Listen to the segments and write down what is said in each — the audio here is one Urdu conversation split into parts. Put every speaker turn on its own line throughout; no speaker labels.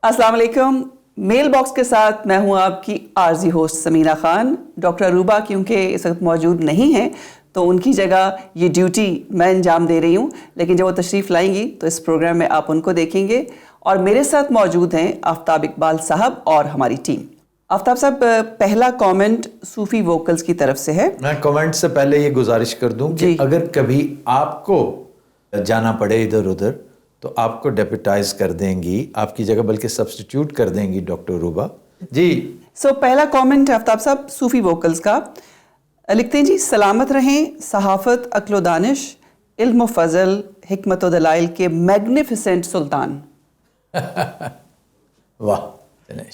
السلام علیکم. میل باکس کے ساتھ میں ہوں آپ کی عارضی ہوسٹ سمینہ خان. ڈاکٹر عروبہ کیونکہ اس وقت موجود نہیں ہیں تو ان کی جگہ یہ ڈیوٹی میں انجام دے رہی ہوں, لیکن جب وہ تشریف لائیں گی تو اس پروگرام میں آپ ان کو دیکھیں گے. اور میرے ساتھ موجود ہیں آفتاب اقبال صاحب اور ہماری ٹیم. آفتاب صاحب, پہلا کامنٹ صوفی ووکلز کی طرف سے ہے.
میں کامنٹ سے پہلے یہ گزارش کر دوں کہ اگر کبھی آپ کو جانا پڑے ادھر ادھر تو آپ کو ڈیپوٹائز کر دیں گی, آپ کی جگہ بلکہ سبسٹیٹیوٹ کر دیں گی ڈاکٹر عروبہ جی.
پہلا کامنٹ آفتاب صاحب صوفی ووکلز کا. لکھتے ہیں جی, سلامت رہیں صحافت, عقل و دانش, علم و فضل, حکمت و دلائل کے میگنیفیسنٹ سلطان.
واہ,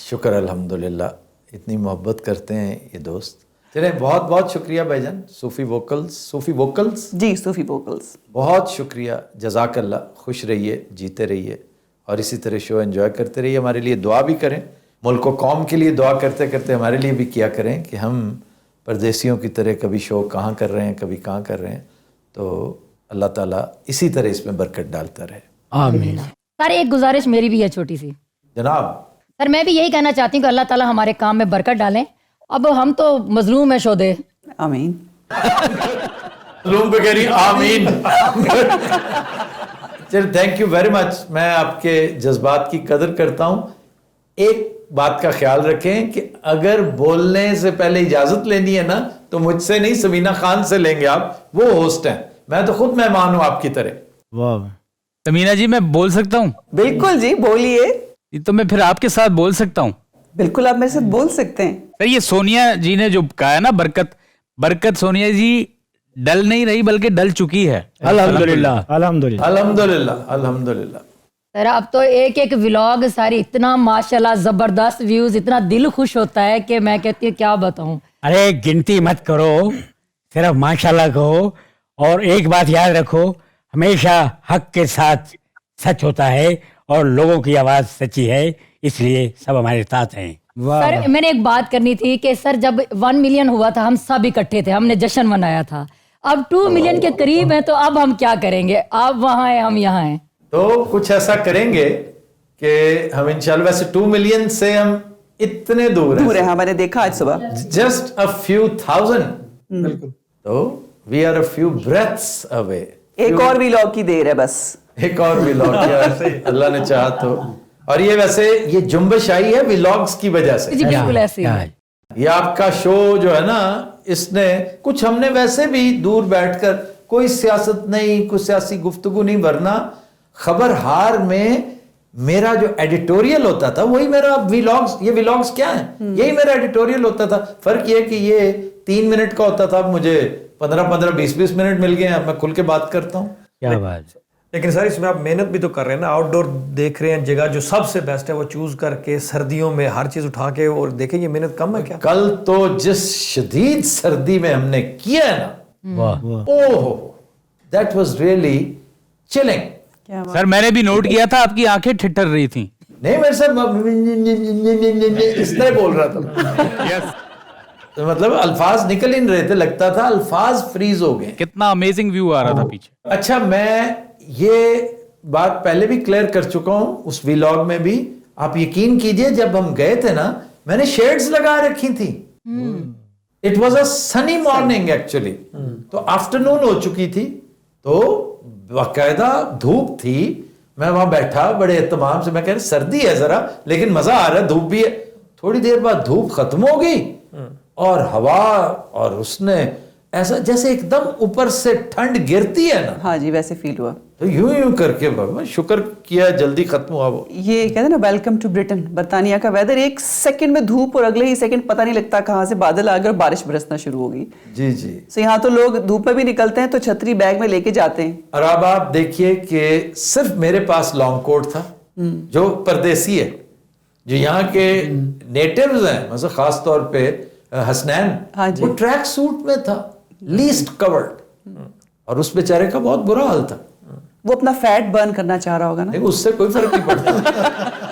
شکر الحمدللہ, اتنی محبت کرتے ہیں یہ دوست. چلیں, بہت بہت شکریہ بھائی جان. صوفی ووکلز
جی, صوفی ووکلز,
بہت شکریہ, جزاک اللہ. خوش رہیے, جیتے رہیے اور اسی طرح شو انجوائے کرتے رہیے. ہمارے لیے دعا بھی کریں, ملک و قوم کے لیے دعا کرتے کرتے ہمارے لیے بھی کیا کریں کہ ہم پردیسیوں کی طرح کبھی شو کہاں کر رہے ہیں, کبھی کہاں کر رہے ہیں. تو اللہ تعالیٰ اسی طرح اس میں برکت ڈالتا رہے.
آمین. سر ایک گزارش میری بھی ہے چھوٹی سی.
جناب.
سر میں بھی یہی کہنا چاہتی ہوں کہ اللہ تعالیٰ ہمارے کام میں برکت ڈالیں. اب ہم تو مظلوم ہیں شودے.
آمین.
مظلوم پہ کہہ رہی آمین. چل, تھینک یو ویری مچ. میں آپ کے جذبات کی قدر کرتا ہوں. ایک بات کا خیال رکھیں کہ اگر بولنے سے پہلے اجازت لینی ہے نا تو مجھ سے نہیں, سمینہ خان سے لیں گے. آپ وہ ہوسٹ ہیں, میں تو خود مہمان ہوں آپ کی طرح.
واہ, سمینہ جی میں بول سکتا ہوں؟
بالکل جی, بولیے.
تو میں پھر آپ کے ساتھ بول سکتا ہوں؟
بالکل, آپ میرے ساتھ بول سکتے ہیں.
سر یہ سونیا جی نے جو کہا ہے نا برکت سونیا جی ڈل نہیں رہی بلکہ ڈل چکی ہے.
الحمدللہ الحمدللہ
الحمدللہ الحمدللہ.
سر اب تو ایک ایک ولاگ ساری اتنا ماشاءاللہ زبردست ویوز, اتنا دل خوش ہوتا ہے کہ میں کہتی ہوں کیا بتاؤں.
ارے گنتی مت کرو, صرف ماشاءاللہ کہو. اور ایک بات یاد رکھو, ہمیشہ حق کے ساتھ سچ ہوتا ہے اور لوگوں کی آواز سچی ہے, اس لیے سب ہمارے ساتھ ہیں.
سر میں نے ایک بات کرنی تھی کہ سر جب 1 ملین ہوا تھا ہم سب اکٹھے تھے, ہم نے جشن منایا تھا. اب 2 ملین کے قریب ہیں تو اب ہم کیا کریں گے؟ آپ وہاں ہیں, ہم یہاں ہیں.
تو کچھ ایسا کریں گے کہ ہم انشاءاللہ, ویسے 2 ملین سے ہم اتنے دور ہیں,
ہاں میں نے دیکھا آج صبح,
جسٹ a few thousand. بالکل. تو we are a few breaths away.
ایک اور ویلاگ کی دیر ہے بس,
ایک اور ویلاگ اللہ نے چاہا تو. اور یہ ویسے یہ جنبش آئی ہے ویلاگز کی وجہ سے.
جی بالکل ایسے ہی.
یہ آپ کا شو جو ہے نا, اس نے کچھ, ہم نے ویسے بھی دور بیٹھ کر کوئی سیاست نہیں, کوئی سیاسی گفتگو نہیں, ورنہ خبر ہار میں میرا جو ایڈیٹوریل ہوتا تھا وہی میرا ویلاگز. یہ ویلاگز کیا ہیں, یہی میرا ایڈیٹوریل ہوتا تھا. فرق یہ کہ یہ 3 منٹ کا ہوتا تھا, اب مجھے 15-20 منٹ مل گئے ہیں, اب میں کھل کے بات کرتا ہوں.
کیا بات.
لیکن سر اس میں آپ محنت بھی تو کر رہے ہیں نا, آؤٹ ڈور دیکھ رہے ہیں, جگہ جو سب سے بیسٹ ہے وہ چوز کر کے سردیوں میں ہر چیز اٹھا کے, اور دیکھیں یہ محنت کم ہے کیا؟
کل تو جس شدید سردی میں ہم نے کیا ہے نا, اوہ دیٹ واز ریئلی چلنگ.
سر میں نے بھی نوٹ کیا تھا آپ کی آنکھیں ٹھٹر رہی تھیں.
نہیں میرے ساتھ اس طرح بول رہا تھا, مطلب الفاظ نکل ہی نہیں رہے تھے, لگتا تھا الفاظ فریز ہو گئے.
کتنا امیزنگ ویو آ رہا تھا پیچھے.
اچھا, میں یہ بات پہلے بھی کلیئر کر چکا ہوں اس ویلاگ میں بھی. آپ یقین کیجئے جب ہم گئے تھے نا, میں نے شیڈز لگا رکھی تھی. It was a sunny morning actually. تو آفٹرنون ہو چکی تھی, تو باقاعدہ دھوپ تھی. میں وہاں بیٹھا بڑے اہتمام سے, میں کہہ رہا سردی ہے ذرا لیکن مزہ آ رہا ہے, دھوپ بھی ہے. تھوڑی دیر بعد دھوپ ختم ہو گئی اور ہوا, اور اس نے ایسا جیسے ایک دم اوپر سے ٹھنڈ گرتی ہے نا.
ہاں جی, ویسے فیل ہوا.
تو یوں کر کے شکر کیا جلدی ختم ہوا. وہ
یہ کہتے ہیں نا ویلکم ٹو برٹن, برطانیہ کا ویدر. 1 سیکنڈ میں دھوپ اور اگلے ہی سیکنڈ پتہ نہیں لگتا کہاں سے بادل آ گئے اور بارش برسنا شروع ہو گئی.
جی جی.
یہاں تو لوگ دھوپ میں بھی نکلتے ہیں تو چھتری بیگ میں لے کے جاتے ہیں.
اور اب آپ دیکھیے کہ صرف میرے پاس لانگ کوٹ تھا, جو پردیسی ہے, جو یہاں کے نیٹیوز ہیں, مثلا خاص طور پہ حسنین, وہ ٹریک سوٹ میں تھا, لیسٹ کورڈ, اور اس بیچارے کا بہت برا حال تھا.
وہ اپنا فیٹ برن کرنا چاہ رہا ہوگا نا,
اس سے کوئی فرق نہیں پڑتا.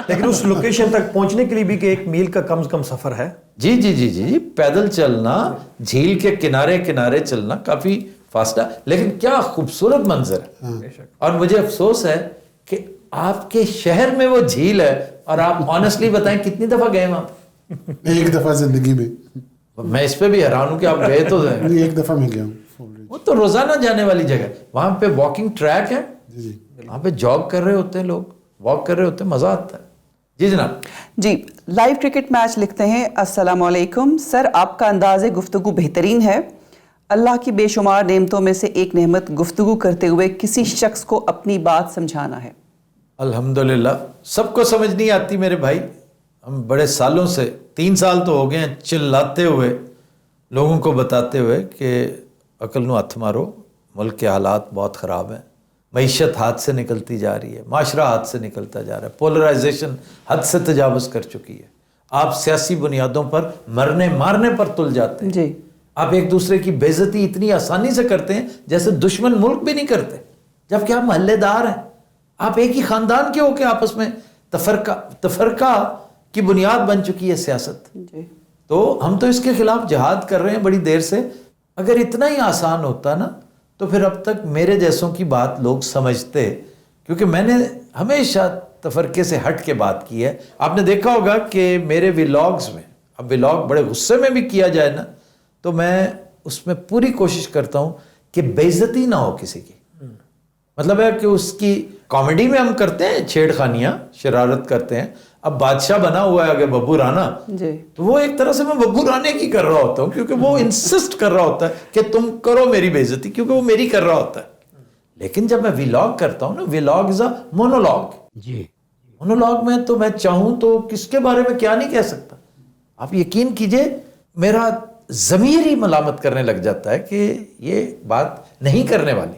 لیکن اس لوکیشن تک پہنچنے کے لیے بھی کہ 1 میل کا کم از کم سفر ہے.
جی جی جی جی, پیدل چلنا, جھیل کے کنارے چلنا کافی فاسٹ ہے, لیکن کیا خوبصورت منظر ہے. اور مجھے افسوس ہے کہ آپ کے شہر میں وہ جھیل ہے اور آپ آنیسٹلی بتائیں کتنی دفعہ گئے وہاں پہ؟
ایک دفعہ زندگی میں.
میں اس پہ بھی حیران ہوں کہ آپ گئے تو
نہیں, ایک دفعہ میں گیا ہوں.
وہ تو روزانہ جانے والی جگہ. وہاں پہ واکنگ ٹریک ہے,
جی
وہاں پہ جاگ کر رہے ہوتے ہیں لوگ, واک کر رہے ہوتے ہیں, مزہ آتا ہے. جی جناب.
جی لائیو کرکٹ میچ لکھتے ہیں السلام علیکم سر, آپ کا انداز گفتگو بہترین ہے. اللہ کی بے شمار نعمتوں میں سے ایک نعمت گفتگو کرتے ہوئے کسی شخص کو اپنی بات سمجھانا ہے.
الحمدللہ سب کو سمجھ نہیں آتی میرے بھائی. ہم بڑے سالوں سے 3 سال تو ہو گئے ہیں چلاتے ہوئے لوگوں کو بتاتے ہوئے کہ عقل نو ہاتھ مارو, ملک کے حالات بہت خراب ہیں, معیشت ہاتھ سے نکلتی جا رہی ہے, معاشرہ ہاتھ سے نکلتا جا رہا ہے, پولرائزیشن حد سے تجاوز کر چکی ہے. آپ سیاسی بنیادوں پر مرنے مارنے پر تل جاتے ہیں.
جی
آپ ایک دوسرے کی بے عزتی اتنی آسانی سے کرتے ہیں جیسے دشمن ملک بھی نہیں کرتے, جبکہ آپ محلے دار ہیں. آپ ایک ہی خاندان کے ہو کے آپس میں تفرقہ کی بنیاد بن چکی ہے سیاست.
جی
تو ہم تو اس کے خلاف جہاد کر رہے ہیں بڑی دیر سے. اگر اتنا ہی آسان ہوتا نا تو پھر اب تک میرے جیسوں کی بات لوگ سمجھتے, کیونکہ میں نے ہمیشہ تفرقے سے ہٹ کے بات کی ہے. آپ نے دیکھا ہوگا کہ میرے ویلاگز میں, اب ویلاگ بڑے غصے میں بھی کیا جائے نا تو میں اس میں پوری کوشش کرتا ہوں کہ بے عزتی نہ ہو کسی کی. مطلب ہے کہ اس کی کامیڈی میں ہم کرتے ہیں چھیڑ خانیاں, شرارت کرتے ہیں. اب بادشاہ بنا ہوا ہے اگر ببو رانا,
جی
تو وہ ایک طرح سے میں ببو رانے کی کر رہا ہوتا ہوں, کیونکہ وہ انسسٹ کر رہا ہوتا ہے کہ تم کرو میری بے عزتی, کیونکہ وہ میری کر رہا ہوتا ہے. لیکن جب میں ویلاگ کرتا ہوں نا, ویلاگ از اے مونولوگ.
جی
مونولوگ میں تو میں چاہوں تو کس کے بارے میں کیا نہیں کہہ سکتا. آپ یقین کیجئے میرا ضمیر ہی ملامت کرنے لگ جاتا ہے کہ یہ بات نہیں کرنے والی.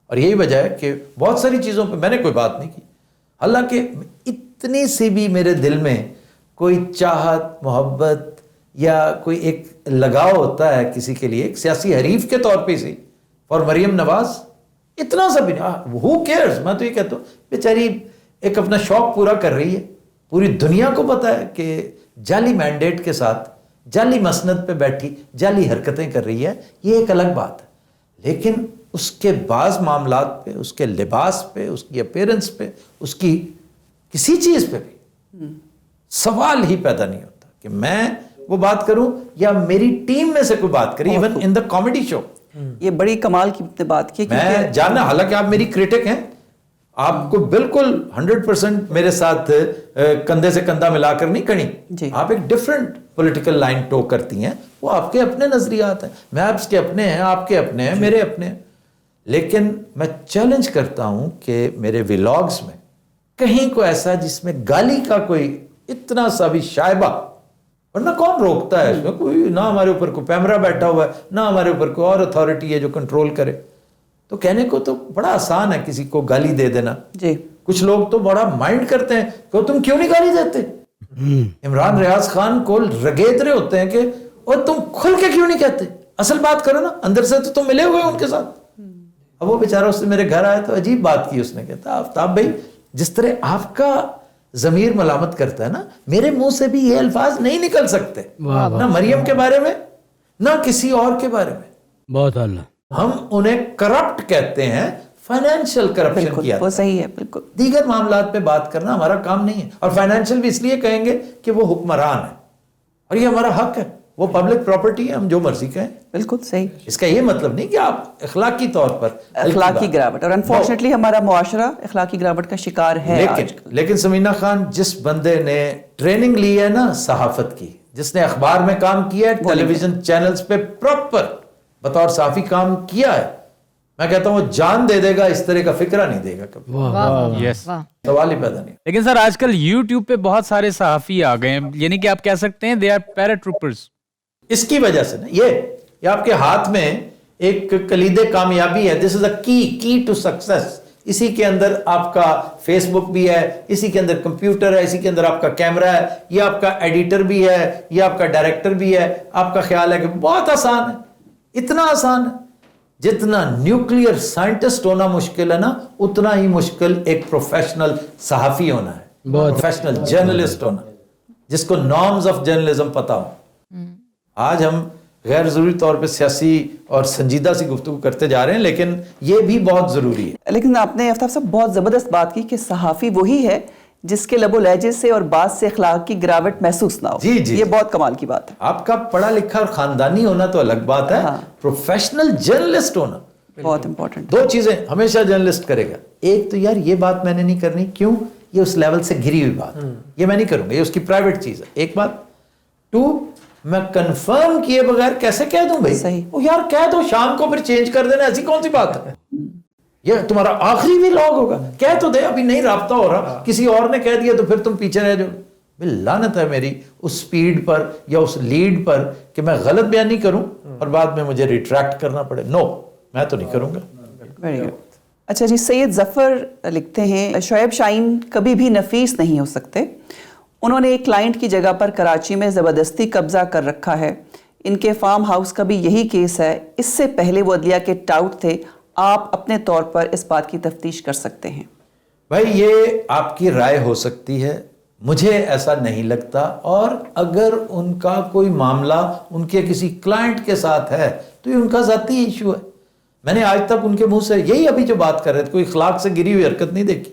اور یہی وجہ ہے کہ بہت ساری چیزوں پہ میں نے کوئی بات نہیں کی. حالانکہ اتنی سی بھی میرے دل میں کوئی چاہت, محبت یا کوئی ایک لگاؤ ہوتا ہے کسی کے لیے, ایک سیاسی حریف کے طور پہ سی, اور مریم نواز اتنا سا بھی نہیں. ہو کیئرز. میں تو یہ کہتا ہوں بیچاری ایک اپنا شوق پورا کر رہی ہے. پوری دنیا کو پتا ہے کہ جعلی مینڈیٹ کے ساتھ جعلی مسند پہ بیٹھی جعلی حرکتیں کر رہی ہے, یہ ایک الگ بات ہے. لیکن اس کے بعض معاملات پہ, اس کے لباس پہ, اس کی اپیرنس پہ, اس کی کسی چیز پہ بھی سوال ہی پیدا نہیں ہوتا کہ میں وہ بات کروں یا میری ٹیم میں سے کوئی بات کرے, even in the comedy show.
یہ بڑی کمال کی بات کی.
میں جاننا, حالانکہ آپ میری کرٹک ہیں, آپ کو بالکل 100% میرے ساتھ کندھے سے کندھا ملا کر نہیں کھڑی.
جی.
آپ ایک ڈفرنٹ پولیٹیکل لائن ٹو کرتی ہیں, وہ آپ کے اپنے نظریات ہیں, میپس کے اپنے ہیں, آپ کے اپنے ہیں, میرے اپنے ہیں. لیکن میں چیلنج کرتا ہوں کہ میرے ویلاگز میں کہیں کو ایسا جس میں گالی کا کوئی اتنا سا بھی شائبہ, ورنہ کون روکتا ہے اس میں, کوئی نہ ہمارے اوپر کوئی پیمرا بیٹھا ہوا ہے, نہ ہمارے اوپر کوئی اور اتھارٹی ہے جو کنٹرول کرے. تو کہنے کو تو بڑا آسان ہے کسی کو گالی دے دینا.
جی
کچھ لوگ تو بڑا مائنڈ کرتے ہیں کہ تم کیوں نہیں گالی دیتے. عمران ریاض خان کو رگید رہے ہوتے ہیں کہ اور تم کھل کے کیوں نہیں کہتے, اصل بات کرو نا, اندر سے تو تم ملے ہوئے ان کے ساتھ. اب وہ بیچارہ اس سے میرے گھر آیا تو عجیب بات کی اس نے, کہتا آفتاب بھائی جس طرح آپ کا ضمیر ملامت کرتا ہے نا, میرے منہ سے بھی یہ الفاظ نہیں نکل سکتے, نہ مریم کے بارے میں نہ کسی اور کے بارے میں.
بہت اللہ.
ہم انہیں کرپٹ کہتے ہیں, فائنینشیل کرپشن کیا,
وہ صحیح ہے بالکل.
دیگر معاملات پہ بات کرنا ہمارا کام نہیں ہے. اور فائنینشیل بھی اس لیے کہیں گے کہ وہ حکمران ہے اور یہ ہمارا حق ہے, وہ پبلک پراپرٹی ہے, ہم جو مرضی کہیں.
بالکل صحیح.
اس کا یہ مطلب نہیں کہ آپ اخلاقی طور پر
اخلاقی گراوٹ, اور انفارچونیٹلی ہمارا معاشرہ اخلاقی گراوٹ کا شکار ہے.
لیکن سمینہ خان, جس بندے نے ٹریننگ لی ہے نا صحافت کی, جس نے اخبار میں کام کیا ہے, ٹیلی ویژن چینلز پہ پراپر بطور صحافی کام کیا ہے, میں کہتا ہوں وہ جان دے دے گا, اس طرح کا فکرہ نہیں دے گا کبھی.
یس,
سوال ہی پیدا نہیں.
لیکن سر آج کل یوٹیوب پہ بہت سارے صحافی آ گئے ہیں, یعنی کہ آپ کہہ سکتے ہیں دے آر پیراٹروپرز.
اس کی وجہ سے نا یہ آپ کے ہاتھ میں ایک کلید کامیابی ہے. دس از اے کی ٹو سکسیس. اسی کے اندر آپ کا فیس بک بھی ہے, اسی کے اندر کمپیوٹر ہے, اسی کے اندر آپ کا کیمرہ ہے, یہ آپ کا ایڈیٹر بھی ہے, یہ آپ کا ڈائریکٹر بھی ہے. آپ کا خیال ہے کہ بہت آسان ہے, اتنا آسان ہے. جتنا نیوکلیئر سائنٹسٹ ہونا مشکل ہے نا, اتنا ہی مشکل ایک پروفیشنل صحافی ہونا ہے, پروفیشنل جرنلسٹ ہونا, جس کو نارمز آف جرنلزم پتا ہو. آج ہم غیر ضروری طور پہ سیاسی اور سنجیدہ سی گفتگو کرتے جا رہے ہیں، لیکن یہ بھی بہت ضروری ہے.
لیکن آپ نے آفتاب صاحب بہت زبردست بات کی کہ صحافی وہی ہے جس کے لب و لہجے سے اور بات سے اخلاق کی گراوٹ محسوس نہ ہو.
جی جی،
یہ بہت کمال کی بات ہے.
آپ کا پڑھا لکھا اور خاندانی ہونا تو الگ بات ہے، پروفیشنل جرنلسٹ ہونا
بہت امپورٹنٹ.
دو چیزیں ہمیشہ جرنلسٹ کرے گا. ایک تو یار یہ بات میں نے نہیں کرنی، کیوں؟ یہ اس لیول سے گری ہوئی بات، یہ میں نہیں کروں گا، یہ اس کی پرائیویٹ چیز ہے. ایک بات. 2 میں کنفرم کیے بغیر کیسے کہہ دوں بھائی؟
صحیح.
وہ یار کہہ دو، شام کو پھر چینج کر دینا، ایسی کون سی بات ہے؟ یہ تمہارا آخری بھی لاگ ہوگا، کہہ تو دے ابھی نہیں رابطہ ہو رہا، کسی اور نے کہہ دیا تو پھر تم پیچھے رہ جاؤ. لعنت ہے میری اس سپیڈ پر یا اس لیڈ پر کہ میں غلط بیانی کروں اور بعد میں مجھے ریٹریکٹ کرنا پڑے. نو، میں تو نہیں کروں گا.
Very good. اچھا جی، سید ظفر لکھتے ہیں شعیب شاہین کبھی بھی نفیس نہیں ہو سکتے. انہوں نے ایک کلائنٹ کی جگہ پر کراچی میں زبردستی قبضہ کر رکھا ہے. ان کے فارم ہاؤس کا بھی یہی کیس ہے. اس سے پہلے وہ عدلیہ کے ٹاؤٹ تھے. آپ اپنے طور پر اس بات کی تفتیش کر سکتے ہیں.
بھائی یہ آپ کی رائے ہو سکتی ہے، مجھے ایسا نہیں لگتا. اور اگر ان کا کوئی معاملہ ان کے کسی کلائنٹ کے ساتھ ہے تو یہ ان کا ذاتی ایشو ہے. میں نے آج تک ان کے منہ سے یہی ابھی جو بات کر رہے تھے، کوئی اخلاق سے گری ہوئی حرکت نہیں دیکھی.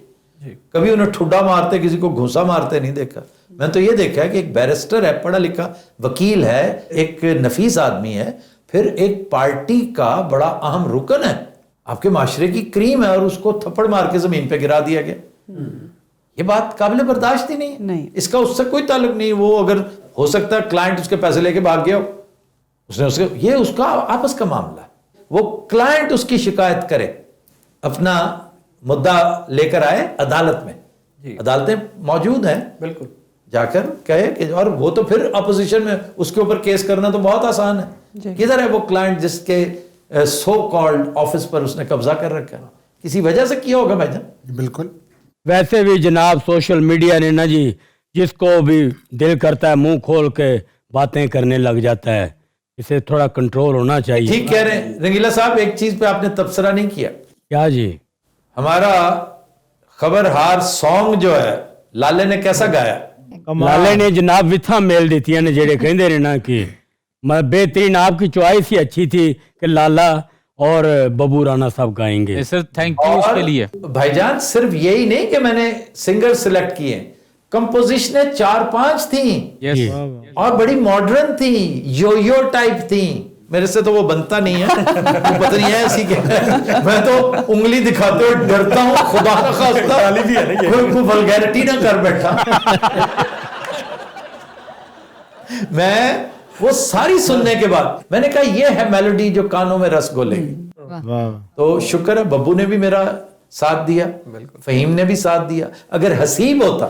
کبھی انہیں ٹھڈا مارتے، کسی کو گھوسا مارتے نہیں دیکھا. میں تو یہ دیکھا ہے کہ ایک بیرسٹر ہے، پڑھا لکھا وکیل ہے، ایک نفیس آدمی ہے، پھر ایک پارٹی کا بڑا اہم رکن ہے، آپ کے معاشرے کی کریم ہے، اور اس کو تھپڑ مار کے زمین پہ گرا دیا گیا. یہ بات قابل برداشت ہی نہیں. اس کا اس سے کوئی تعلق نہیں. وہ اگر ہو سکتا ہے کلائنٹ اس کے پیسے لے کے بھاگ گیا ہو، یہ اس کا آپس کا معاملہ ہے. وہ کلائنٹ اس کی شکایت کرے، اپنا مدعا لے کر آئے عدالت میں. عدالتیں موجود ہیں،
بالکل
جا کر کہے کہ، اور وہ تو پھر اپوزیشن میں اس کے اوپر کیس کرنا تو بہت آسان ہے. کدھر ہے وہ کلائنٹ جس کے سو کالڈ آفس پر اس نے قبضہ کر رکھا ہے؟ کسی وجہ سے کیا ہوگا بھائی جان.
بالکل.
ویسے بھی جناب سوشل میڈیا نے نا جی جس کو بھی دل کرتا ہے منہ کھول کے باتیں کرنے لگ جاتا ہے. اسے تھوڑا کنٹرول ہونا چاہیے.
ٹھیک کہہ رہے ہیں رنگیلا صاحب. ایک چیز پہ آپ نے تبصرہ نہیں کیا.
کیا جی؟
ہمارا خبرہار سانگ جو ہے لالے نے کیسا گایا؟
لالے نے جناب وتھا میل دیتی ہے جڑے کہندے نے نا کہ بہترین آپ کی چوائس ہی اچھی تھی کہ لالا اور ببو رانا صاحب گائیں گے.
سر تھینک یو اس کے لیے.
بھائی جان صرف یہی نہیں کہ میں نے سنگر سلیکٹ کیے، کمپوزیشنیں 4-5 تھیں
یس
اور بڑی ماڈرن تھیں، یو ٹائپ تھیں. میرے سے تو وہ بنتا نہیں ہے، پتہ نہیں ہے ایسی کہ میں تو انگلی دکھاتے ہوئے ڈرتا ہوں خدا کا خواستہ کوئی ولگیرٹی نہ کر بیٹھا. میں وہ ساری سننے کے بعد میں نے کہا یہ ہے میلوڈی جو کانوں میں رس گھولے گی. تو شکر ہے ببو نے بھی میرا ساتھ دیا، فہیم نے بھی ساتھ دیا. اگر حسیب ہوتا،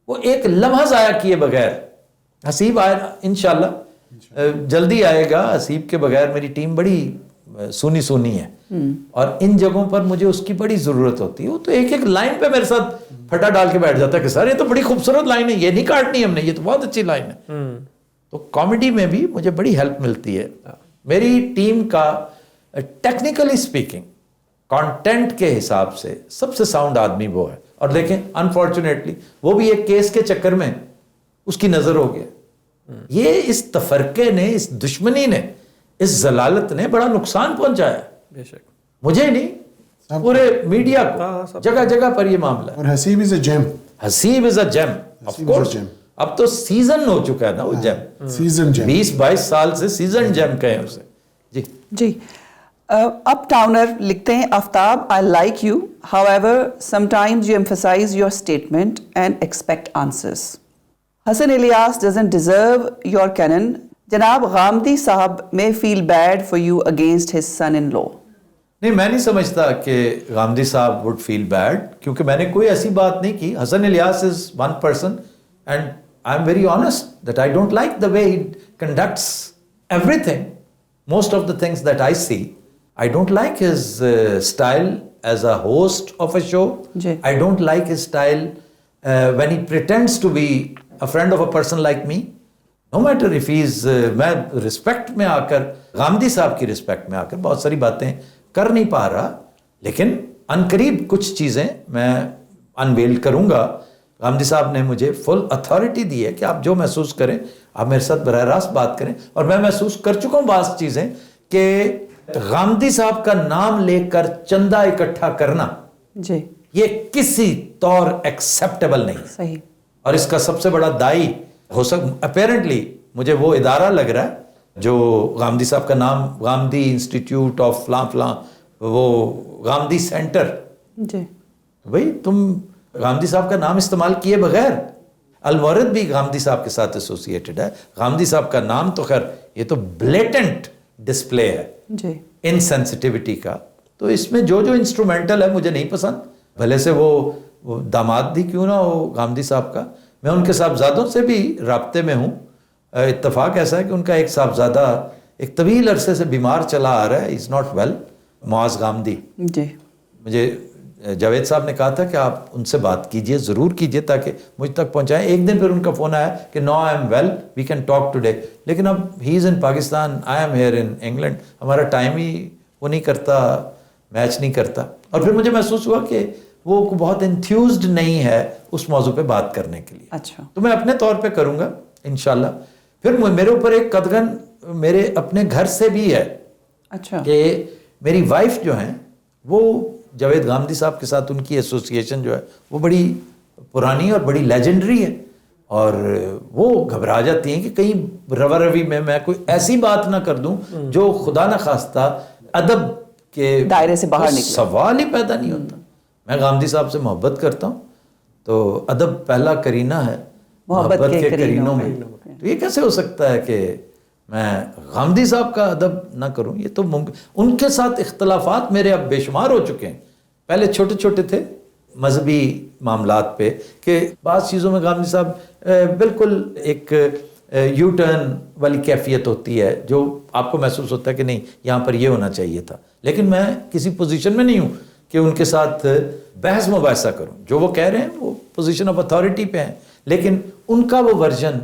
وہ ایک لمحہ ضائع کیے بغیر، حسیب آئے انشاءاللہ جلدی آئے گا. حسیب کے بغیر میری ٹیم بڑی سونی سونی ہے، اور ان جگہوں پر مجھے اس کی بڑی ضرورت ہوتی ہے. وہ تو ایک ایک لائن پہ میرے ساتھ پھٹا ڈال کے بیٹھ جاتا ہے کہ سر یہ تو بڑی خوبصورت لائن ہے، یہ نہیں کاٹنی ہم نے، یہ تو بہت اچھی لائن ہے. تو کامیڈی میں بھی مجھے بڑی ہیلپ ملتی ہے. میری ٹیم کا ٹیکنیکلی اسپیکنگ کانٹینٹ کے حساب سے سب سے ساؤنڈ آدمی وہ ہے. اور دیکھیں انفارچونیٹلی وہ بھی ایک کیس کے چکر میں اس کی نظر ہو گیا. یہ اس تفرقے نے، اس دشمنی نے، اس ضلالت نے بڑا نقصان پہنچایا.
بے شک.
مجھے نہیں، پورے میڈیا کو، جگہ جگہ پر یہ معاملہ ہے.
اور حسیب از اے جیم.
حسیب از اے جیم آف کورس. اب تو سیزن ہو چکا ہے نا وہ جیم.
سیزن جیم.
20-22 سال سے سیزن جیم کہیں اسے. جی
جی. اپ ٹاؤنر لکھتے ہیں آفتاب I like you, however sometimes you emphasize your statement and expect answers. Hasan Ilyas doesn't deserve your canon. جناب غامدی صاحب may feel bad for you against his son-in-law.
نہیں، میں نہیں سمجھتا کہ غامدی صاحب would feel bad، کیونکہ میں نے کوئی ایسی بات نہیں کی. حسن Ilyas is one person and I'm very honest that I don't like the way he conducts everything. Most of the things that I see, I don't like his style as a host of a show. I don't like his style when he pretends to be a friend of a person like me. No matter if he's میں رسپیکٹ میں آ کر، غامدی صاحب کی رسپیکٹ میں آ کر بہت ساری باتیں کر نہیں پا رہا، لیکن عنقریب کچھ چیزیں میں انویل کروں گا. غامدی صاحب نے مجھے فل اتھارٹی دی ہے کہ آپ جو محسوس کریں آپ میرے ساتھ براہ راست بات کریں. اور میں محسوس کر چکا ہوں بعض چیزیں کہ غامدی صاحب کا نام لے کر چندہ اکٹھا کرنا
جی
یہ کسی طور ایکسیپٹیبل نہیں.
صحیح.
اور اس کا سب سے بڑا دائی ہو اپیرنٹلی مجھے وہ ادارہ لگ رہا ہے جو غامدی صاحب کا نام غامدی انسٹیٹیوٹ آف فلاں فلاں وہ غامدی سینٹر.
جی
بھائی تم غامدی صاحب کا نام استعمال کیے بغیر المورد بھی غامدی صاحب کے ساتھ ایسوسیٹڈ ہے. غامدی صاحب کا نام تو خیر یہ تو بلیٹنٹ ڈسپلے ہے
جی
انسینسٹیوٹی کا. تو اس میں جو انسٹرومنٹل ہے مجھے نہیں پسند, بھلے سے وہ داماد بھی کیوں نہ ہو غامدی صاحب کا. میں ان کے صاحبزادوں سے بھی رابطے میں ہوں. اتفاق ایسا ہے کہ ان کا ایک صاحبزادہ ایک طویل عرصے سے بیمار چلا آ رہا ہے, از ناٹ ویل, معاذ غامدی.
جی
مجھے جاوید صاحب نے کہا تھا کہ آپ ان سے بات کیجئے, ضرور کیجئے تاکہ مجھ تک پہنچائیں. ایک دن پھر ان کا فون آیا کہ no I am well we can talk today. لیکن اب he is in Pakistan, I am here in England, ہمارا ٹائم ہی وہ نہیں کرتا, میچ نہیں کرتا. اور پھر مجھے محسوس ہوا کہ وہ بہت انتھیوزڈ نہیں ہے اس موضوع پہ بات کرنے کے لیے.
اچھا.
تو میں اپنے طور پہ کروں گا انشاءاللہ. پھر میرے اوپر ایک قدغن میرے اپنے گھر سے بھی ہے.
اچھا.
کہ میری وائف جو ہیں وہ جاوید غامدی صاحب کے ساتھ ان کی ایسوسیشن جو ہے وہ بڑی پرانی اور بڑی لیجنڈری ہے. اور وہ گھبرا جاتی ہیں کہ کہیں روا روی میں کوئی ایسی بات نہ کر دوں جو خدا نہ خواستہ ادب کے
دائرے سے باہر نکلے.
سوال ہی پیدا نہیں ہوتا. میں غامدی صاحب سے محبت کرتا ہوں تو ادب پہلا کرینہ ہے محبت کے کرینوں میں. تو یہ کیسے ہو سکتا ہے کہ میں غامدی صاحب کا ادب نہ کروں؟ یہ تو ممکن. ان کے ساتھ اختلافات میرے اب بے شمار ہو چکے ہیں. پہلے چھوٹے چھوٹے تھے مذہبی معاملات پہ کہ بعض چیزوں میں غامدی صاحب بالکل ایک یو ٹرن والی کیفیت ہوتی ہے جو آپ کو محسوس ہوتا ہے کہ نہیں یہاں پر یہ ہونا چاہیے تھا. لیکن میں کسی پوزیشن میں نہیں ہوں کہ ان کے ساتھ بحث مباحثہ کروں. جو وہ کہہ رہے ہیں وہ پوزیشن آف اتھارٹی پہ ہیں, لیکن ان کا وہ ورژن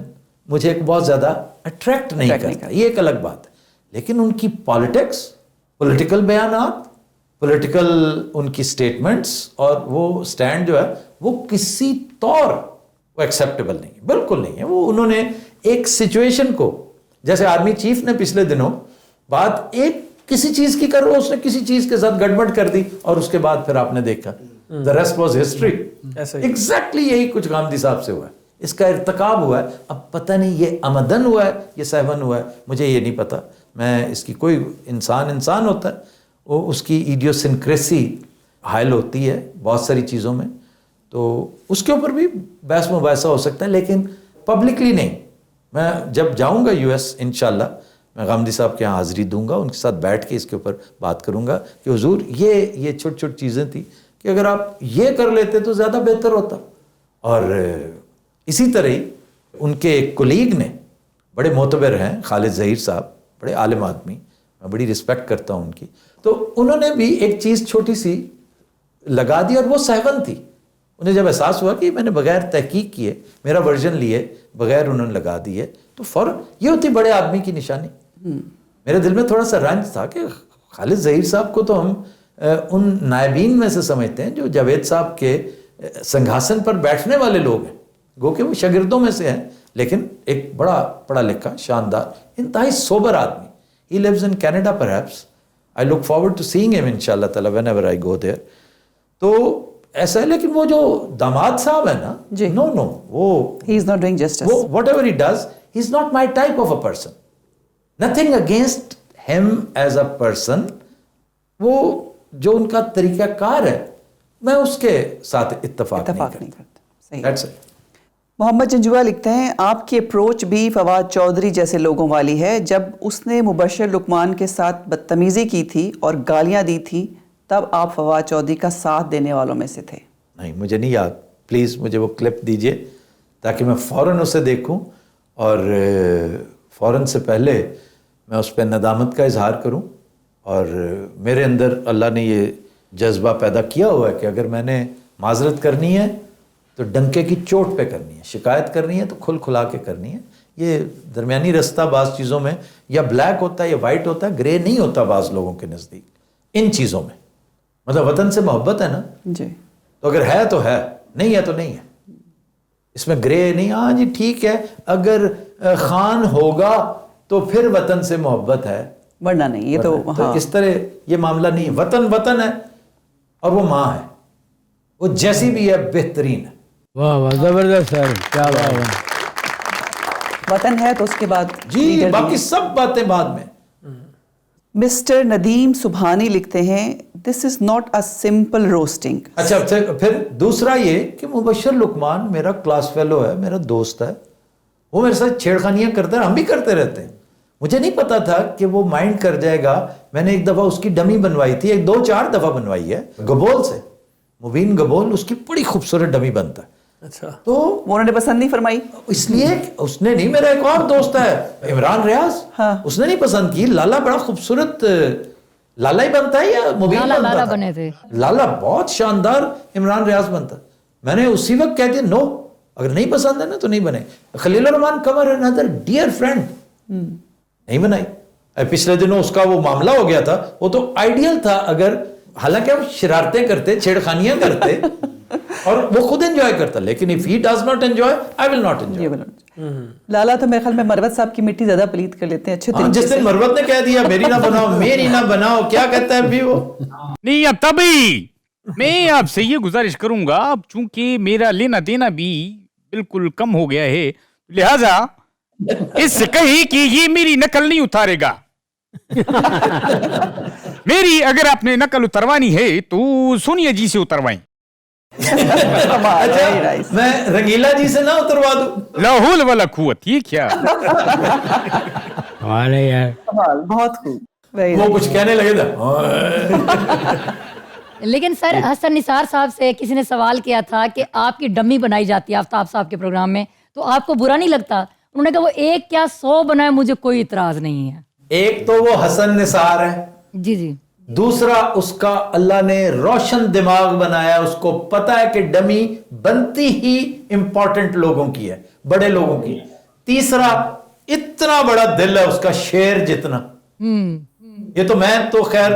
مجھے ایک بہت زیادہ اٹریکٹ نہیں کرتا, یہ ایک الگ بات ہے. لیکن ان کی پالیٹکس, پولیٹیکل بیانات, پولیٹیکل ان کی سٹیٹمنٹس اور وہ سٹینڈ جو ہے وہ کسی طور وہ ایکسیپٹیبل نہیں ہے, بالکل نہیں ہے. وہ انہوں نے ایک سچویشن کو, جیسے آرمی چیف نے پچھلے دنوں بات ایک کسی چیز کی کر رہا, اس نے کسی چیز کے ساتھ گڑبڑ کر دی اور اس کے بعد پھر آپ نے دیکھا the rest was history. Exactly یہی کچھ غامدی صاحب سے ہوا ہے. اس کا ارتکاب ہوا ہے. اب پتہ نہیں یہ عمدن ہوا ہے یہ سہون ہوا ہے, مجھے یہ نہیں پتا. میں اس کی کوئی انسان ہوتا ہے وہ اس کی ایڈیوسنکریسی حائل ہوتی ہے بہت ساری چیزوں میں, تو اس کے اوپر بھی بحث مباحثہ ہو سکتا ہے لیکن پبلکلی نہیں. میں جب جاؤں گا یو ایس انشاءاللہ میں غامدی صاحب کے یہاں حاضری دوں گا, ان کے ساتھ بیٹھ کے اس کے اوپر بات کروں گا کہ حضور یہ چھوٹی چھوٹی چیزیں تھیں کہ اگر آپ یہ کر لیتے تو زیادہ بہتر ہوتا. اور اسی طرح ہی ان کے ایک کولیگ نے, بڑے معتبر ہیں خالد ظہیر صاحب, بڑے عالم آدمی, میں بڑی رسپیکٹ کرتا ہوں ان کی, تو انہوں نے بھی ایک چیز چھوٹی سی لگا دی اور وہ سہون تھی. انہیں جب احساس ہوا کہ میں نے بغیر تحقیق کیے میرا ورژن لیے بغیر انہوں نے لگا دی ہے تو فوراً یہ ہوتی بڑے آدمی کی نشانی. میرے دل میں تھوڑا سا رنج تھا کہ خالد ظہیر صاحب کو تو ہم ان نائبین میں سے سمجھتے ہیں جو جاوید صاحب کے سنگھاسن پر بیٹھنے والے لوگ ہیں, گو کہ وہ شاگردوں میں سے ہیں, لیکن ایک بڑا پڑھا لکھا شاندار انتہائی سوبر آدمی. He lives in Canada perhaps. I look forward to seeing him inshallah ta'ala whenever I go there. تو ایسا ہے. لیکن وہ جو داماد صاحب ہے نا, نو وہ
he is not doing justice.
whatever he does, he's not my type of a person. Nothing against him as a person. وہ جو ان کا طریقہ کار ہے میں اس کے ساتھ اتفاق نہیں کرتا.
صحیح.
That's it.
محمد جنجوا لکھتے ہیں آپ کی اپروچ بھی فواد چودھری جیسے لوگوں والی ہے. جب اس نے مبشر لقمان کے ساتھ بدتمیزی کی تھی اور گالیاں دی تھی تب آپ فواد چودھری کا ساتھ دینے والوں میں سے تھے.
نہیں مجھے نہیں یاد, پلیز مجھے وہ کلپ دیجئے تاکہ میں فوراً اسے دیکھوں اور فوراً سے پہلے میں اس پہ ندامت کا اظہار کروں. اور میرے اندر اللہ نے یہ جذبہ پیدا کیا ہوا ہے کہ اگر میں نے معذرت کرنی ہے تو ڈنکے کی چوٹ پہ کرنی ہے, شکایت کرنی ہے تو کھل کھلا کے کرنی ہے. یہ درمیانی رستہ بعض چیزوں میں یا بلیک ہوتا ہے یا وائٹ ہوتا ہے, گرے نہیں ہوتا بعض لوگوں کے نزدیک ان چیزوں میں. مطلب وطن سے محبت ہے نا,
جی,
تو اگر ہے تو ہے, نہیں ہے تو نہیں ہے. اس میں گرے نہیں. ہاں جی ٹھیک ہے, اگر خان ہوگا تو پھر وطن سے محبت ہے,
ورنہ نہیں. یہ تو
اس طرح یہ معاملہ نہیں ہے. وطن وطن ہے اور وہ ماں ہے, وہ جیسی بھی ہے بہترین ہے.
واہ واہ زبردست سر, کیا بات ہے.
وطن ہے تو اس کے بعد
جی باقی سب باتیں بعد میں.
مسٹر ندیم سبحانی لکھتے ہیں this is not a simple roasting.
اچھا پھر دوسرا یہ کہ مبشر لقمان میرا کلاس فیلو ہے, میرا دوست ہے, وہ میرے ساتھ چھیڑخانیاں کرتا ہے, ہم بھی کرتے رہتے ہیں. مجھے نہیں پتا تھا کہ وہ مائنڈ کر جائے گا. میں نے ایک دفعہ اس کی ڈمی بنوائی تھی, 2-4 دفعہ بنوائی ہے گبول سے. مبین گبول اس کی بڑی خوبصورت ڈمی بنتا ہے.
اچھا,
تو
وہ انہوں نے پسند نہیں فرمائی,
اس لیے اس نے نہیں, میرا ایک اور دوست ہے عمران ریاض, اس نے نہیں پسند کی. لالا بڑا خوبصورت, لالا ہی بنتا ہے یا مبین
لالا
بنتا
بنے تھے.
لالا بہت شاندار عمران ریاض بنتا. میں نے اسی وقت کہہ دیا نو, اگر نہیں پسند ہے نا تو نہیں بنے. خلیل الرحمان قمر انادر ڈیئر فرینڈ, نہیں بنائی. پچھلے دنوں اس کا وہ معاملہ ہو گیا تھا, وہ تو آئیڈیل تھا اگر, حالانکہ ہم شرارتیں کرتے, چھیڑخانیاں کرتے اور وہ خود انجوائے کرتا, لیکن if he does not enjoy, I will not enjoy.
لالا تو میرے خیال میں مروت صاحب کی مٹی زیادہ پلیت کر لیتے ہیں اچھے طریقے
جس
سے.
دن مروت نے کہہ دیا میری نہ بناؤ, میری نہ بناؤ, کیا کہتا ہے بھی وہ.
نہیں اب تبھی میں آپ سے یہ گزارش کروں گا, اب چونکہ میرا لینا دینا بھی بالکل کم ہو گیا ہے, لہذا اس سے کہیں کہ یہ میری نقل نہیں اتارے گا. میری اگر آپ نے نقل اتروانی ہے تو سونیا جی سے اتروائیں.
میں رنگیلا جی سے نہ اتروا دوں.
لا حول ولا قوت, یہ کیا
ہمارے یار
بہت خوب.
وہ کچھ کہنے لگے تھا.
لیکن سر حسن نثار صاحب سے کسی نے سوال کیا تھا کہ آپ کی ڈمی بنائی جاتی ہے آفتاب صاحب کے پروگرام میں, تو آپ کو برا نہیں لگتا؟ انہوں نے کہا وہ 1 کیا 100 بنائے, مجھے کوئی اعتراض نہیں ہے.
ایک تو وہ حسن نثار ہے,
جی جی,
دوسرا اس کا اللہ نے روشن دماغ بنایا, اس کو پتا ہے کہ ڈمی بنتی ہی امپورٹنٹ لوگوں کی ہے, بڑے لوگوں کی. تیسرا اتنا بڑا دل ہے اس کا, شیر جتنا. یہ تو میں تو خیر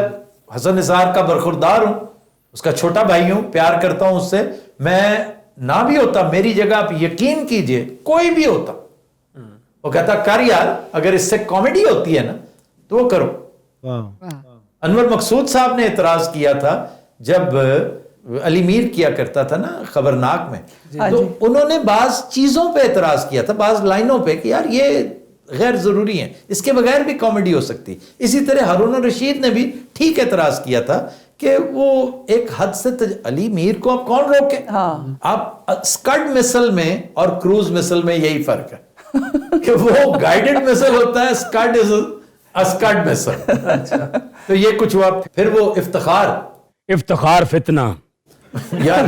حسن نثار کا برخوردار ہوں, اس کا چھوٹا بھائی ہوں, پیار کرتا ہوں اس سے. میں نہ بھی ہوتا, میری جگہ آپ یقین کیجئے کوئی بھی ہوتا, وہ کہتا کر یار, اگر اس سے کامیڈی ہوتی ہے نا تو وہ کرو. انور مقصود صاحب نے اعتراض کیا تھا جب علی میر کیا کرتا تھا نا خبرناک میں, تو انہوں نے بعض چیزوں پہ اعتراض کیا تھا, بعض لائنوں پہ, کہ یار یہ غیر ضروری ہیں, اس کے بغیر بھی کامیڈی ہو سکتی. اسی طرح ہارون الرشید نے بھی ٹھیک اعتراض کیا تھا کہ وہ ایک حد سے علی میر کو آپ کون روکے. آپ اسکڈ مسل میں اور کروز مسل میں یہی فرق ہے کہ وہ گائیڈڈ مسل ہوتا ہے, اسکڈ از اسکڈ مسل. تو یہ کچھ ہوا. پھر وہ
افتخار فتنہ
یار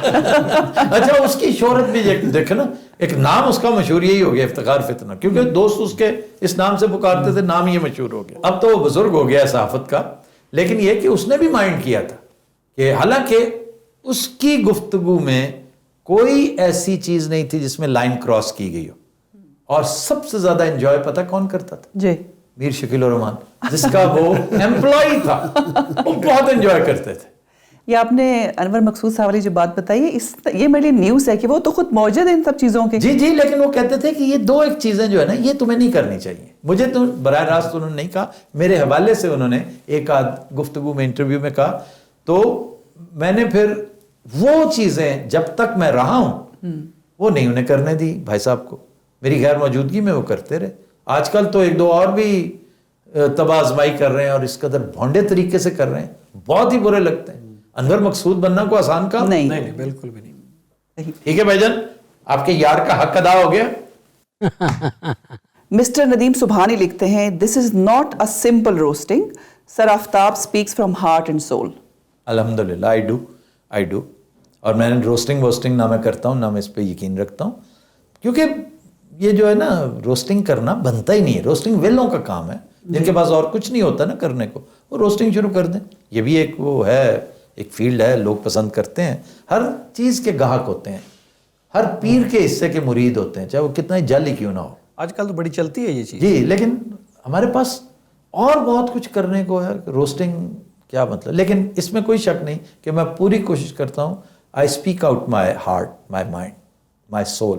اچھا, اس کی شہرت بھی دیکھیں نا, ایک نام اس کا مشہور یہی ہو گیا, افتخار فتنہ, کیونکہ دوست اس کے اس نام سے پکارتے تھے, نام یہ مشہور ہو گیا. اب تو وہ بزرگ ہو گیا صحافت کا, لیکن یہ کہ اس نے بھی مائنڈ کیا تھا کہ حالانکہ اس کی گفتگو میں کوئی ایسی چیز نہیں تھی جس میں لائن کراس کی گئی ہو. اور سب سے زیادہ انجوائے پتہ کون کرتا تھا؟
جی,
میر شکیل الرحمان, جس کا وہ ایمپلائی تھا, وہ بہت انجوائے کرتے تھے.
یہ آپ نے انور مقصود صاحب والی جو بات بتائی ہے, یہ میرے لیے نیوز ہے کہ وہ تو خود موجود ہیں ان سب چیزوں کے.
جی جی, لیکن وہ کہتے تھے کہ یہ 2 ایک چیزیں جو ہے نا یہ تمہیں نہیں کرنی چاہیے. مجھے تو براہ راست انہوں نے نہیں کہا, میرے حوالے سے انہوں نے ایک آدھ گفتگو میں انٹرویو میں کہا, تو میں نے پھر وہ چیزیں جب تک میں رہا ہوں وہ نہیں انہیں کرنے دی بھائی صاحب کو, میری غیر موجودگی میں وہ کرتے رہے. آج کل تو 1-2 اور بھی تباہ آزمائی کر رہے ہیں اور اس قدر بھونڈے طریقے سے کر رہے ہیں, بہت ہی برے لگتے ہیں. انور مقصود بننا کو آسان کام
نہیں,
بالکل بھی نہیں.
ٹھیک ہے بھائی جان, آپ کے یار کا حق ادا ہو گیا.
مسٹر ندیم سبحانی لکھتے ہیں this is not a simple roasting, sir Aftab speaks from heart and soul.
الحمدللہ, آئی ڈو. اور میں نے روسٹنگ نہ میں کرتا ہوں, نہ میں اس پہ یقین رکھتا ہوں, کیونکہ یہ جو ہے نا روسٹنگ کرنا بنتا ہی نہیں ہے. روسٹنگ ویلوں کا کام ہے, جن کے پاس اور کچھ نہیں ہوتا نا کرنے کو, وہ روسٹنگ شروع کر دیں. یہ بھی ایک وہ ہے, ایک فیلڈ ہے, لوگ پسند کرتے ہیں. ہر چیز کے گاہک ہوتے ہیں, ہر پیر کے حصے کے مرید ہوتے ہیں, چاہے وہ کتنا ہی جعلی کیوں نہ ہو.
آج کل تو بڑی چلتی ہے یہ چیز.
جی, لیکن ہمارے پاس اور بہت کچھ کرنے کو ہے. روسٹنگ کیا مطلب, لیکن اس میں کوئی شک نہیں کہ میں پوری کوشش کرتا ہوں, I speak out my heart, my mind. my soul.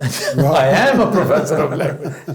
I am a professor of language.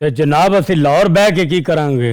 ਤੇ ਜਨਾਬ ਅਸੀਂ ਲਾਹੌਰ ਬਹਿ ਕੇ ਕੀ ਕਰਾਂਗੇ?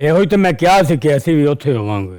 ਇਹੋ ਹੀ ਤੇ ਮੈਂ ਕਿਹਾ ਸੀ ਕਿ ਅਸੀਂ ਵੀ ਉੱਥੇ ਹੋਵਾਂਗੇ.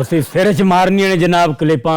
ਅਸੀਂ ਸਿਰ 'ਚ ਮਾਰਨੀਆਂ ਨੇ ਜਨਾਬ ਕਲਿੱਪਾਂ,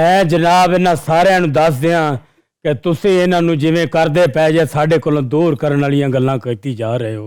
ਮੈਂ ਜਨਾਬ ਇਹਨਾਂ ਸਾਰਿਆਂ ਨੂੰ ਦੱਸ ਦਿਆਂ ਕਿ ਤੁਸੀਂ ਇਹਨਾਂ ਨੂੰ ਜਿਵੇਂ ਕਰਦੇ ਪਏ ਜੇ ਸਾਡੇ ਕੋਲੋਂ ਦੂਰ ਕਰਨ ਵਾਲੀਆਂ ਗੱਲਾਂ ਕੀਤੀ ਜਾ ਰਹੇ ਹੋ.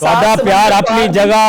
ਤੁਹਾਡਾ ਪਿਆਰ ਆਪਣੀ ਜਗ੍ਹਾ,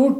2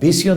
20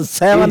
7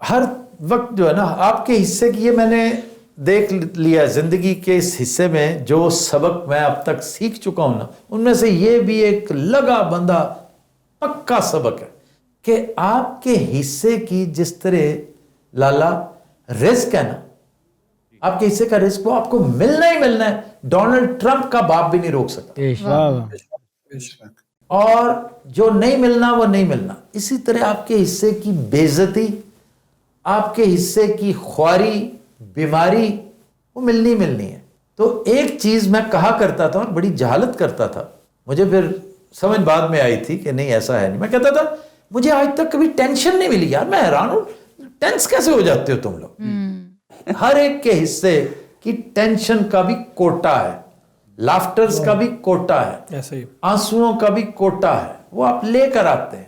ہر وقت جو ہے نا آپ کے حصے کی، یہ میں نے دیکھ لیا زندگی کے اس حصے میں جو سبق میں اب تک سیکھ چکا ہوں نا، ان میں سے یہ بھی ایک لگا بندہ پکا سبق ہے کہ آپ کے حصے کی جس طرح لالا رزق ہے نا، آپ کے حصے کا رزق وہ آپ کو ملنا ہی ملنا ہے. ڈونلڈ ٹرمپ کا باپ بھی نہیں روک سکتا، اور جو نہیں ملنا وہ نہیں ملنا. اسی طرح آپ کے حصے کی بے عزتی، آپ کے حصے کی خواری، بیماری، وہ ملنی ہے. تو ایک چیز میں کہا کرتا تھا اور بڑی جہالت کرتا تھا، مجھے پھر سمجھ بعد میں آئی تھی کہ نہیں ایسا ہے نہیں. میں کہتا تھا مجھے آج تک کبھی ٹینشن نہیں ملی. یار میں حیران ہوں، ٹینس کیسے ہو جاتے ہو تم لوگ. ہر ایک کے حصے کی ٹینشن کا بھی کوٹا ہے، لافٹرز کا بھی کوٹا ہے، آنسوؤں کا بھی کوٹا ہے، وہ آپ لے کر آتے ہیں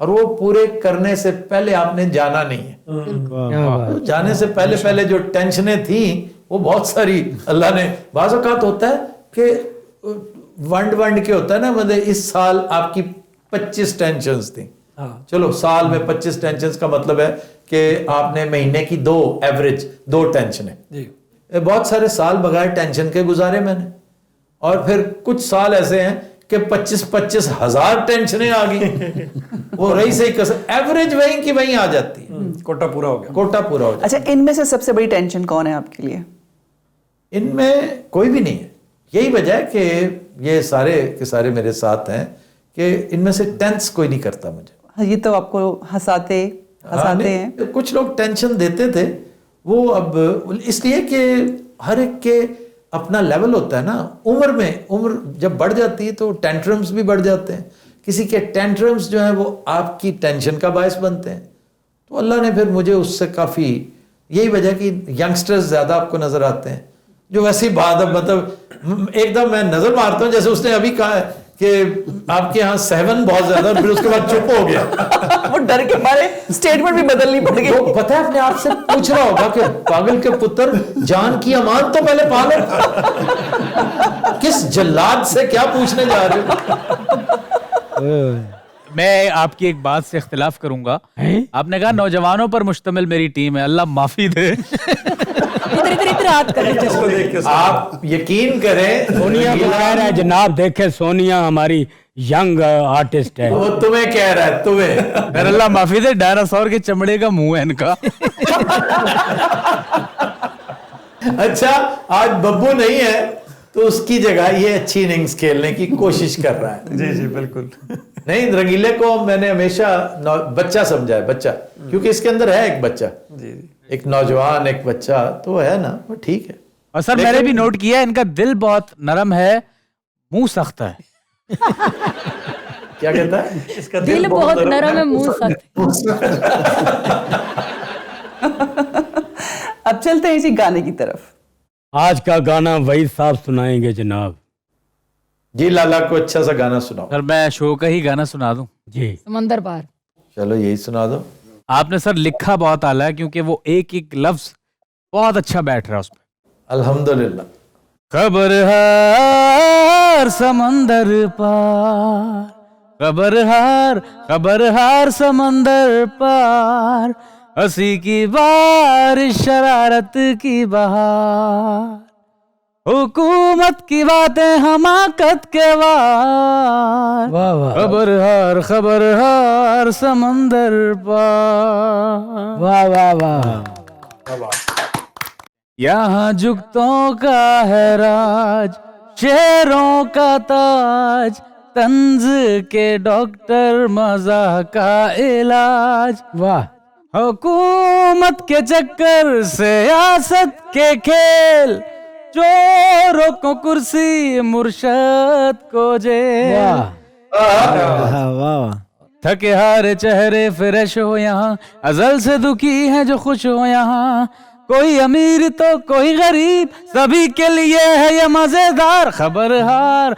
اور وہ پورے کرنے سے پہلے آپ نے جانا نہیں ہے. جانے سے پہلے جو ٹینشنیں تھیں وہ بہت ساری اللہ نے، بعض اوقات ہوتا ہے کہ ونڈ کے ہوتا ہے نا، مطلب اس سال آپ کی 25 ٹینشنز تھیں. چلو سال میں 25 ٹینشنز کا مطلب ہے کہ آپ نے مہینے کی ایوریج 2 ٹینشنیں. بہت سارے سال بغیر ٹینشن کے گزارے میں نے، اور پھر کچھ سال ایسے ہیں کہ 25 ہزار ٹینشنیں آ گئی. وہ رہی صحیح کسر ایوریج وہیں کی وہیں آ جاتی ہے،
کوٹا پورا ہو گیا.
کوٹا پورا ہو جاتا.
اچھا، ان میں سے سب سے بڑی ٹینشن کون ہے آپ کے لیے؟
ان میں کوئی بھی نہیں ہے. یہی وجہ ہے کہ یہ سارے کے سارے میرے ساتھ ہیں کہ ان میں سے ٹینس کوئی نہیں کرتا مجھے.
یہ تو آپ کو ہنساتے ہیں.
کچھ لوگ ٹینشن دیتے تھے، وہ اب اس لیے کہ ہر ایک کے اپنا لیول ہوتا ہے نا. عمر جب بڑھ جاتی ہے تو ٹینٹرمز بھی بڑھ جاتے ہیں. کسی کے ٹینٹرمز جو ہیں وہ آپ کی ٹینشن کا باعث بنتے ہیں. تو اللہ نے پھر مجھے اس سے کافی، یہی وجہ کہ ینگسٹرز زیادہ آپ کو نظر آتے ہیں جو ویسی بات، مطلب ایک دم میں نظر مارتا ہوں جیسے اس نے ابھی کہا ہے کہ آپ کے ہاں 7 بہت زیادہ، پھر اس کے بعد چپ ہو گیا.
وہ ڈر کے مارے اسٹیٹمنٹ بھی بدلنی پڑ گئی.
وہ پتہ ہے اپنے آپ سے پوچھ رہا ہوگا کہ پاگل کے پتر، جان کی امان تو پہلے پالو، کس جلاد سے کیا پوچھنے جا رہے ہو.
میں آپ کی ایک بات سے اختلاف کروں گا. آپ نے کہا نوجوانوں پر مشتمل میری ٹیم ہے، اللہ معافی دے.
آپ یقین کریں،
سونیا کو کہہ رہا ہے جناب دیکھیں سونیا ہماری ینگ آرٹسٹ ہے.
وہ تمہیں کہہ رہا ہے، تمہیں.
پھر اللہ معافی دے، ڈائناسور کے چمڑے کا منہ ہے ان کا.
اچھا آج ببو نہیں ہے تو اس کی جگہ یہ اچھی اننگز کھیلنے کی کوشش کر رہا ہے.
جی بالکل.
نہیں، رنگیلے کو میں نے ہمیشہ بچہ سمجھا ہے، بچہ، کیونکہ اس کے اندر ہے ایک بچہ، ایک نوجوان، ایک بچہ تو ہے نا، وہ ٹھیک ہے.
اور سر میں نے بھی نوٹ کیا ان کا دل بہت نرم ہے، منہ سخت ہے.
کیا کہتا ہے؟
اس کا
دل بہت نرم ہے، منہ سخت.
اب چلتے ہیں اسی گانے کی طرف.
آج کا گانا وحید صاحب سنائیں گے جناب.
جی لالا کو اچھا سا گانا سناؤ.
سر میں شو کا ہی گانا سنا دوں.
جی
سمندر پار.
چلو یہی سنا دو.
آپ نے سر لکھا بہت اعلیٰ ہے کیونکہ وہ ایک ایک لفظ بہت اچھا بیٹھ رہا ہے اس پہ.
الحمدللہ.
خبر ہار سمندر پار، خبر ہار سمندر پار، ہنسی کی بارش شرارت کی بہار، حکومت کی باتیں حماقت کے وار، خبر ہار سمندر پار.
واہ واہ واہ.
یہاں جگتوں کا ہے راج، شیروں کا تاج، طنز کے ڈاکٹر مزاح کا علاج.
واہ.
حکومت کے چکر سیاست کے کھیل، چوروں کو کرسی مرشد کو جیل. تھکے ہارے چہرے فریش ہو یہاں، ازل سے دکھی ہیں جو خوش ہو یہاں، کوئی امیر تو کوئی غریب، سبھی کے لیے ہے یہ مزیدار. خبر ہار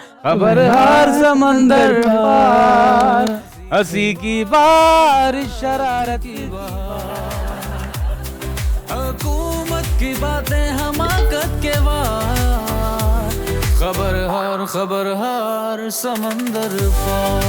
سمندر پار، ہنسی کی بارش شرارت کی بہار، حکومت کی باتیں حماقت کے وار، خبر ہار سمندر پار.